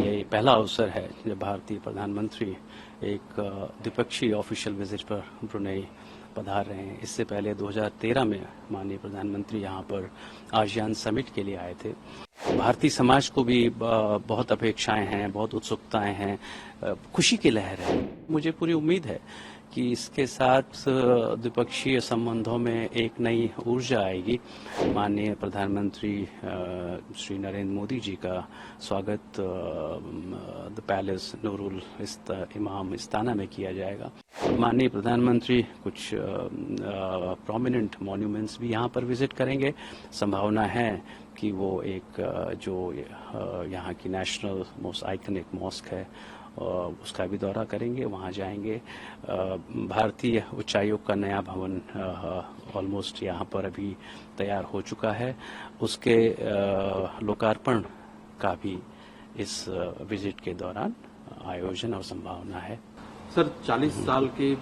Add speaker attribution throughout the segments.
Speaker 1: ये पहला अवसर है जब भारतीय प्रधानमंत्री एक द्विपक्षीय ऑफिशियल विजिट पर ब्रुनेई पधार रहे हैं। इससे पहले 2013 में माननीय प्रधानमंत्री यहाँ पर आसियान समिट के लिए आए थे। भारतीय समाज को भी बहुत अपेक्षाएं हैं, बहुत उत्सुकताएं हैं, खुशी की लहर है। मुझे पूरी उम्मीद है कि इसके साथ द्विपक्षीय संबंधों में एक नई ऊर्जा आएगी। माननीय प्रधानमंत्री श्री नरेंद्र मोदी जी का स्वागत द पैलेस नूरुल इमाम इस्ताना में किया जाएगा। माननीय प्रधानमंत्री कुछ प्रोमिनेंट मॉन्यूमेंट्स भी यहाँ पर विजिट करेंगे। संभावना है कि वो एक जो यहाँ की नेशनल मोस्ट आइकनिक मॉस्क है उसका भी दौरा करेंगे, वहाँ जाएंगे। भारतीय उच्चायोग का नया भवन ऑलमोस्ट यहाँ पर अभी तैयार हो चुका है, उसके लोकार्पण का भी इस विजिट के दौरान आयोजन और संभावना है।
Speaker 2: सर, 40 साल के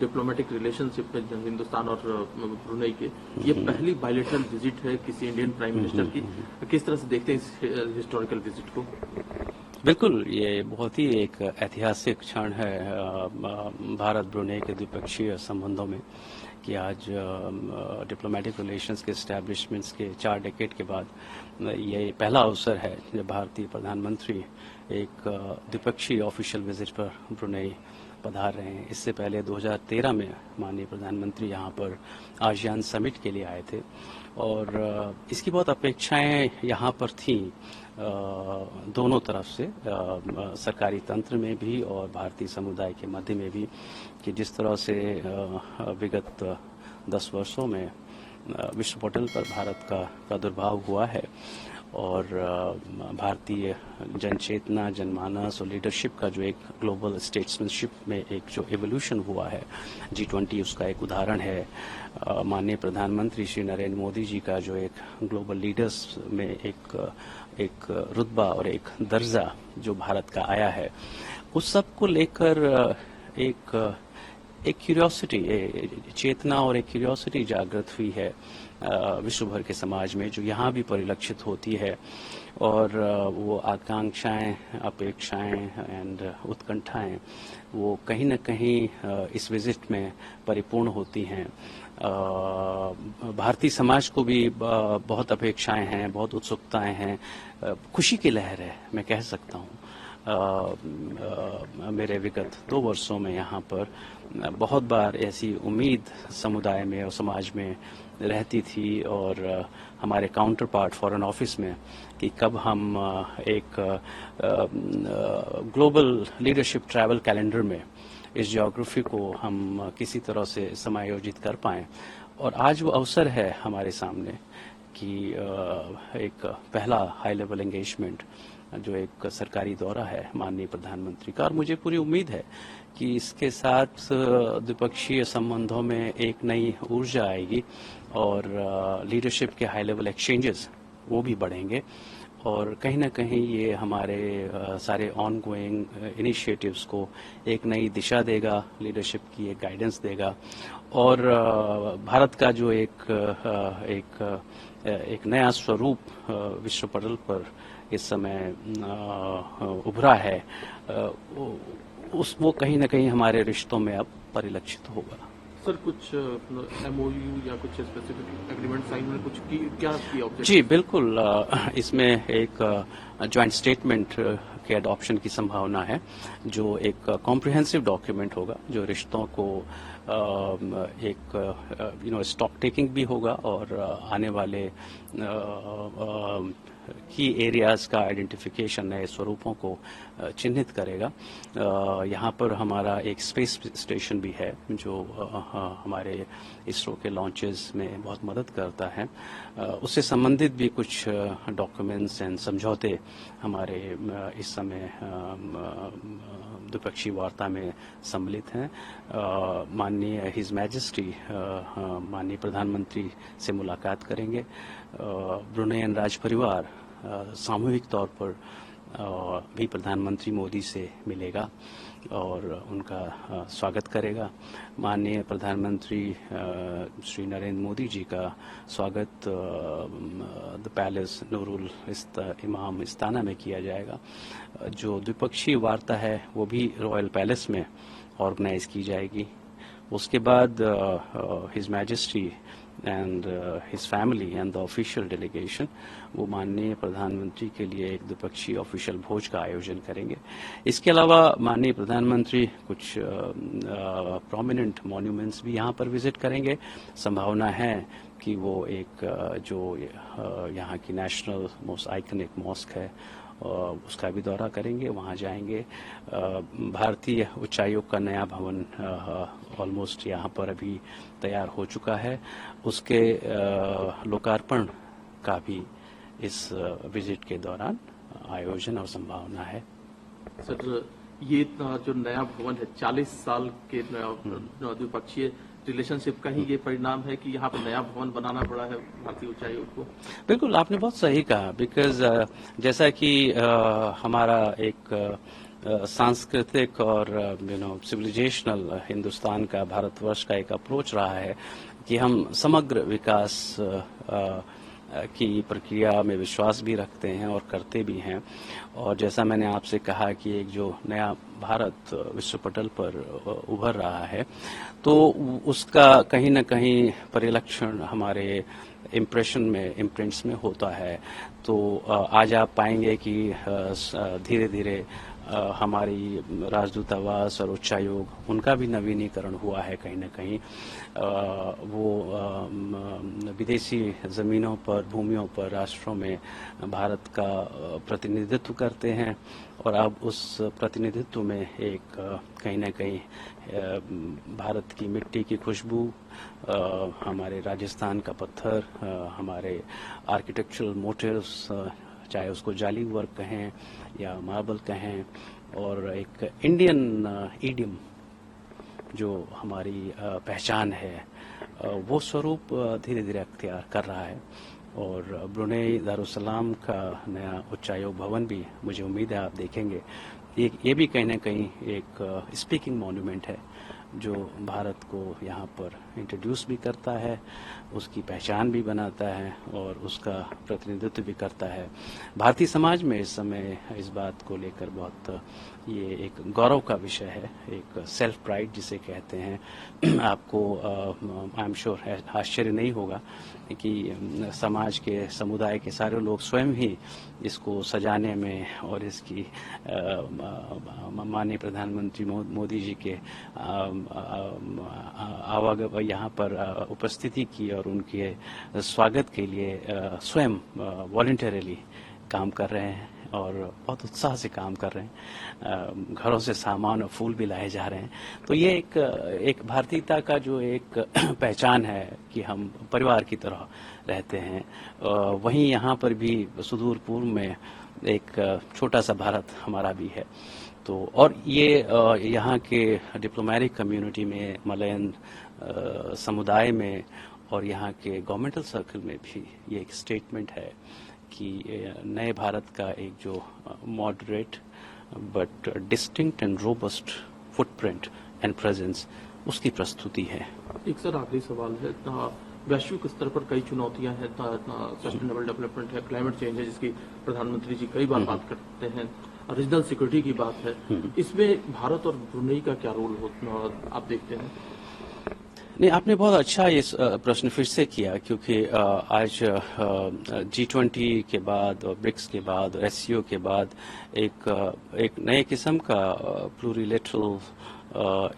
Speaker 2: डिप्लोमेटिक रिलेशनशिप में हिंदुस्तान और ब्रुनेई के ये पहली बायलैटरल विजिट है किसी इंडियन प्राइम मिनिस्टर की। किस तरह से देखते हैं इस हिस्टोरिकल विजिट को?
Speaker 1: बिल्कुल, ये बहुत ही एक ऐतिहासिक क्षण है भारत ब्रुनेई के द्विपक्षीय संबंधों में कि आज डिप्लोमेटिक रिलेशंस के एस्टैब्लिशमेंट्स के 4 डेकेड के बाद ये पहला अवसर है जब भारतीय प्रधानमंत्री एक द्विपक्षीय ऑफिशियल विजिट पर ब्रुनेई पधार रहे हैं। इससे पहले 2013 में माननीय प्रधानमंत्री यहाँ पर आसियान समिट के लिए आए थे और इसकी बहुत अपेक्षाएं यहाँ पर थीं दोनों तरफ से, सरकारी तंत्र में भी और भारतीय समुदाय के मध्य में भी, कि जिस तरह से विगत 10 वर्षों में विश्व पटल पर भारत का प्रादुर्भाव हुआ है और भारतीय जनचेतना, जनमानस और लीडरशिप का जो एक ग्लोबल स्टेट्समैनशिप में एक जो एवोल्यूशन हुआ है, G20 उसका एक उदाहरण है। माननीय प्रधानमंत्री श्री नरेंद्र मोदी जी का जो एक ग्लोबल लीडर्स में एक रुतबा और एक दर्जा जो भारत का आया है, उस सब को लेकर एक क्यूरियोसिटी, चेतना और एक क्यूरियोसिटी जागृत हुई है विश्व भर के समाज में, जो यहाँ भी परिलक्षित होती है। और वो आकांक्षाएं, अपेक्षाएं एंड उत्कंठाएं वो कहीं न कहीं इस विजिट में परिपूर्ण होती हैं। भारतीय समाज को भी बहुत अपेक्षाएं हैं, बहुत उत्सुकताएं हैं, खुशी की लहर है, मैं कह सकता हूँ। मेरे विगत 2 वर्षों में यहाँ पर बहुत बार ऐसी उम्मीद समुदाय में और समाज में रहती थी और हमारे काउंटर पार्ट फॉरेन ऑफिस में कि कब हम एक ग्लोबल लीडरशिप ट्रैवल कैलेंडर में इस ज्योग्राफी को हम किसी तरह से समायोजित कर पाएं। और आज वो अवसर है हमारे सामने कि एक पहला हाई लेवल एंगेजमेंट जो एक सरकारी दौरा है माननीय प्रधानमंत्री का, और मुझे पूरी उम्मीद है कि इसके साथ द्विपक्षीय संबंधों में एक नई ऊर्जा आएगी और लीडरशिप के हाई लेवल एक्सचेंजेस वो भी बढ़ेंगे और कहीं ना कहीं ये हमारे सारे ऑन गोइंग इनिशिएटिव्स को एक नई दिशा देगा, लीडरशिप की एक गाइडेंस देगा और भारत का जो एक नया स्वरूप विश्व पटल पर इस समय उभरा है, वो कहीं ना कहीं हमारे रिश्तों में अब परिलक्षित होगा।
Speaker 2: सर, कुछ MOU या कुछ स्पेसिफिक एग्रीमेंट साइन में कुछ क्या किया?
Speaker 1: जी बिल्कुल, इसमें एक जॉइंट स्टेटमेंट के अडॉप्शन की संभावना है जो एक कॉम्प्रिहेंसिव डॉक्यूमेंट होगा, जो रिश्तों को एक स्टॉक टेकिंग भी होगा और आने वाले की एरियाज का आइडेंटिफिकेशन, नए स्वरूपों को चिन्हित करेगा। यहाँ पर हमारा एक स्पेस स्टेशन भी है जो हमारे इसरो के लॉन्चेस में बहुत मदद करता है। उससे संबंधित भी कुछ डॉक्यूमेंट्स एंड समझौते हमारे इस समय द्विपक्षीय वार्ता में सम्मिलित हैं। माननीय हिज मैजेस्टी माननीय प्रधानमंत्री से मुलाकात करेंगे। ब्रुनेइयन राज परिवार सामूहिक तौर पर भी प्रधानमंत्री मोदी से मिलेगा और उनका स्वागत करेगा। माननीय प्रधानमंत्री श्री नरेंद्र मोदी जी का स्वागत द पैलेस नूरुल इमाम इस्ताना में किया जाएगा। जो द्विपक्षीय वार्ता है वो भी रॉयल पैलेस में ऑर्गेनाइज की जाएगी। उसके बाद his majesty and his family and the official delegation वो माननीय प्रधानमंत्री के लिए एक द्विपक्षीय ऑफिशियल भोज का आयोजन करेंगे। इसके अलावा माननीय प्रधानमंत्री कुछ प्रोमिनेंट मॉन्यूमेंट्स भी यहाँ पर विजिट करेंगे। संभावना है कि वो एक जो यहाँ की नेशनल मोस्ट आइकनिक मॉस्क है उसका भी दौरा करेंगे, वहाँ जाएंगे। भारतीय उच्चायोग का नया भवन ऑलमोस्ट यहाँ पर अभी तैयार हो चुका है, उसके लोकार्पण का भी इस विजिट के दौरान आयोजन और संभावना है।
Speaker 2: सर, ये जो नया भवन है 40 साल के द्विपक्षीय रिलेशनशिप का ही ये परिणाम है कि यहाँ पे नया भवन बनाना पड़ा है भारतीय उच्चायोग को? बिल्कुल,
Speaker 1: आपने बहुत सही कहा। बिकॉज जैसा कि हमारा एक सांस्कृतिक और सिविलाइजेशनल हिंदुस्तान का, भारतवर्ष का एक अप्रोच रहा है कि हम समग्र विकास की प्रक्रिया में विश्वास भी रखते हैं और करते भी हैं। और जैसा मैंने आपसे कहा कि एक जो नया भारत विश्व पटल पर उभर रहा है, तो उसका कहीं न कहीं परिलक्षण हमारे इम्प्रेशन में, इम्प्रिंट्स में होता है। तो आज आप पाएंगे कि धीरे धीरे हमारी राजदूतावास और उच्चायोग उनका भी नवीनीकरण हुआ है। कहीं न कहीं वो विदेशी ज़मीनों पर, भूमियों पर, राष्ट्रों में भारत का प्रतिनिधित्व करते हैं और अब उस प्रतिनिधित्व में एक कहीं न कहीं भारत की मिट्टी की खुशबू, हमारे राजस्थान का पत्थर, हमारे आर्किटेक्चरल मोटिव्स, चाहे उसको जाली वर्क कहें या मार्बल कहें, और एक इंडियन ईडियम जो हमारी पहचान है, वो स्वरूप धीरे धीरे अख्तियार कर रहा है। और ब्रुनेई दारुसलाम का नया उच्चायोग भवन भी मुझे उम्मीद है आप देखेंगे। ये भी कहीं ना कहीं एक स्पीकिंग मॉन्यूमेंट है जो भारत को यहाँ पर इंट्रोड्यूस भी करता है, उसकी पहचान भी बनाता है और उसका प्रतिनिधित्व भी करता है। भारतीय समाज में इस समय इस बात को लेकर बहुत ये एक गौरव का विषय है, एक सेल्फ प्राइड जिसे कहते हैं। आपको आई एम श्योर आश्चर्य नहीं होगा कि समाज के, समुदाय के सारे लोग स्वयं ही इसको सजाने में और इसकी माननीय प्रधानमंत्री मोदी जी के यहाँ पर उपस्थिति की और उनके स्वागत के लिए स्वयं वॉलंटरीली काम कर रहे हैं और बहुत उत्साह से काम कर रहे हैं। घरों से सामान और फूल भी लाए जा रहे हैं। तो ये एक भारतीयता का जो एक पहचान है कि हम परिवार की तरह रहते हैं। वहीं यहाँ पर भी सुदूर पूर्व में एक छोटा सा भारत हमारा भी है। तो और ये यहाँ के डिप्लोमेटिक कम्युनिटी में, मलयन समुदाय में और यहाँ के गवर्नमेंटल सर्कल में भी ये एक स्टेटमेंट है कि नए भारत का एक जो moderate but distinct and robust footprint and presence, उसकी प्रस्तुति है।
Speaker 2: एक सर आखिरी सवाल है, वैश्विक स्तर पर कई चुनौतियां हैं, सस्टेनेबल डेवलपमेंट है, क्लाइमेट चेंज है जिसकी प्रधानमंत्री जी कई बार बात करते हैं, रीजनल सिक्योरिटी की बात है, इसमें भारत और ब्रुनेई का क्या रोल होता आप देखते हैं?
Speaker 1: नहीं, आपने बहुत अच्छा ये प्रश्न फिर से किया, क्योंकि आज G20 के बाद और ब्रिक्स के बाद और SCO के बाद एक नए किस्म का प्लूरिलेटरल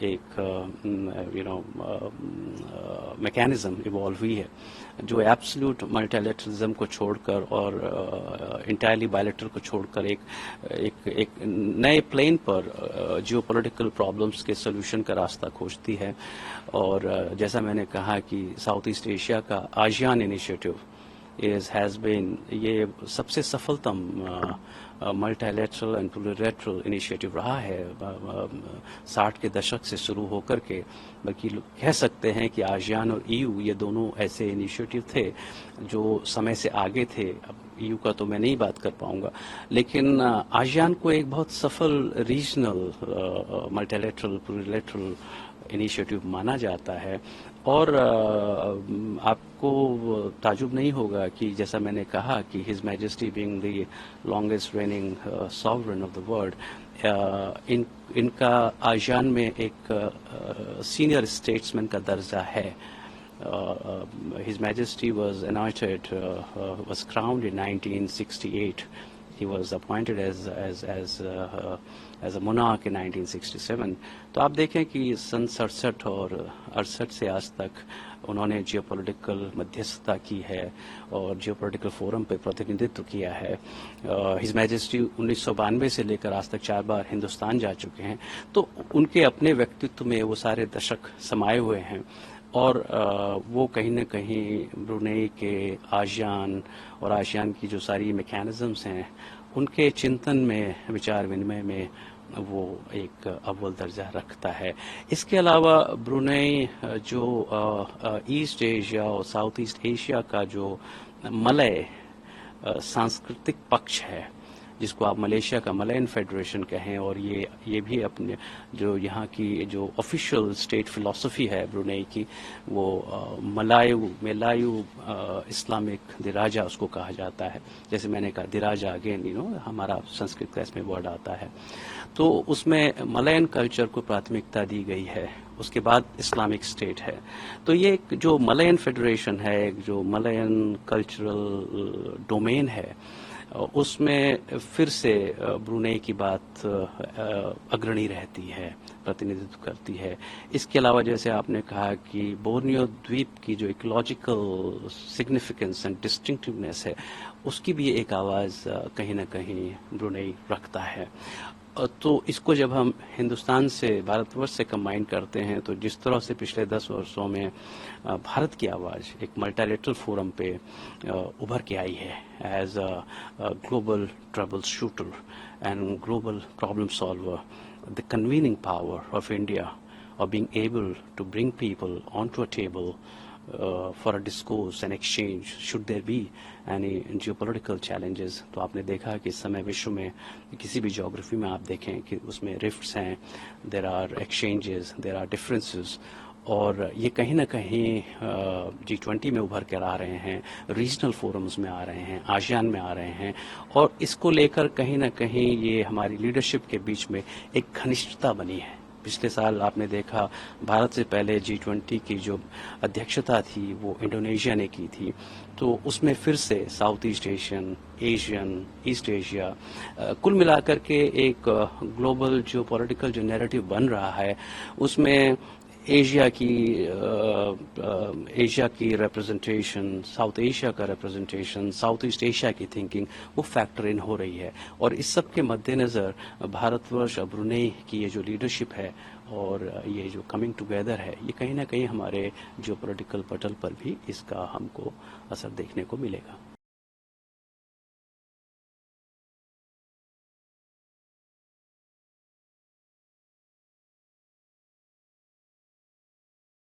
Speaker 1: एक मैकेनिज्म इवॉल्व हुई है जो एब्सोल्यूट मल्टीलैटरलिज्म को छोड़कर और इंटायरली बायलैटरल को छोड़कर एक नए प्लेन पर जियोपॉलिटिकल प्रॉब्लम्स के सोल्यूशन का रास्ता खोजती है। और जैसा मैंने कहा कि साउथ ईस्ट एशिया का आसियान इनिशिएटिव हैज़ बीन, ये सबसे सफलतम मल्टीलैटरल एंड प्लूरिलैटरल इनिशिएटिव रहा है 60 के दशक से शुरू होकर के। बल्कि कह सकते हैं कि आसियान और ईयू ये दोनों ऐसे इनिशिएटिव थे जो समय से आगे थे। अब ईयू का तो मैं नहीं बात कर पाऊंगा, लेकिन आसियान को एक बहुत सफल रीजनल मल्टीलैटरल प्लूरिलैटरल इनिशिएटिव माना जाता है। और आपको ताजुब नहीं होगा कि जैसा मैंने कहा कि his majesty being the longest raining sovereign of the world, इनका आसियान में एक सीनियर स्टेट्समैन का दर्जा है। His Majesty was anointed, was crowned in 1968. He was appointed as a monarch in 1967. तो आप देखें कि सन 67 और 68 से आज तक उन्होंने जियोपॉलिटिकल मध्यस्थता की है और जियोपॉलिटिकल फोरम पे प्रतिनिधित्व किया है। हिज मैजेस्टी 1992 से लेकर आज तक 4 बार हिंदुस्तान जा चुके हैं। तो उनके अपने व्यक्तित्व में वो सारे दशक समाये हुए हैं और वो कहीं न कहीं ब्रुनेई के आसियान और आसियान की जो सारी मैकेनिज्म्स हैं उनके चिंतन में, विचार विनिमय में वो एक अव्वल दर्जा रखता है। इसके अलावा ब्रुनेई जो ईस्ट एशिया और साउथ ईस्ट एशिया का जो मलय सांस्कृतिक पक्ष है, जिसको आप मलेशिया का मलयन फेडरेशन कहें, और ये भी अपने जो यहाँ की जो ऑफिशियल स्टेट फिलॉसफी है ब्रुनेई की, वो मेलायू इस्लामिक दिराजा उसको कहा जाता है। जैसे मैंने कहा दिराजा, अगेन हमारा संस्कृत का इसमें वर्ड आता है। तो उसमें मलयन कल्चर को प्राथमिकता दी गई है, उसके बाद इस्लामिक स्टेट है। तो ये एक जो मलयन फेडरेशन है, एक जो मलयन कल्चरल डोमेन है, उसमें फिर से ब्रुनेई की बात अग्रणी रहती है, प्रतिनिधित्व करती है। इसके अलावा जैसे आपने कहा कि बोर्नियो द्वीप की जो इकोलॉजिकल सिग्निफिकेंस एंड डिस्टिंक्टिवनेस है, उसकी भी एक आवाज़ कहीं ना कहीं ब्रुनेई रखता है। तो इसको जब हम हिंदुस्तान से, भारतवर्ष से कंबाइन करते हैं, तो जिस तरह से पिछले 10 वर्षों में भारत की आवाज़ एक मल्टीलैटरल फोरम पे उभर के आई है as a global troubleshooter and global problem solver, the convening power of India of being able to bring people onto a table for a discourse and exchange should there be any geopolitical challenges। तो आपने देखा कि इस समय विश्व में किसी भी ज्योग्राफी में आप देखें कि उसमें रिफ्ट्स हैं, there are exchanges, there are differences, और ये कहीं ना कहीं G20 में उभर कर आ रहे हैं, रीजनल फोरम्स में आ रहे हैं, आसियान में आ रहे हैं, और इसको लेकर कहीं ना कहीं ये हमारी लीडरशिप के बीच में एक घनिष्ठता बनी है। पिछले साल आपने देखा भारत से पहले G20 की जो अध्यक्षता थी वो इंडोनेशिया ने की थी, तो उसमें फिर से south east Asian, east Asia, कुल मिलाकर के एक ग्लोबल जो पॉलिटिकल जो नैरेटिव बन रहा है, उसमें एशिया की रिप्रेजेंटेशन, साउथ एशिया का रिप्रेजेंटेशन, साउथ ईस्ट एशिया की थिंकिंग वो फैक्टर इन हो रही है। और इस सब के मद्देनज़र भारतवर्ष और ब्रुनेई की ये जो लीडरशिप है और ये जो कमिंग टुगेदर है, ये कहीं ना कहीं हमारे जो पॉलिटिकल पटल पर भी इसका हमको असर देखने को मिलेगा।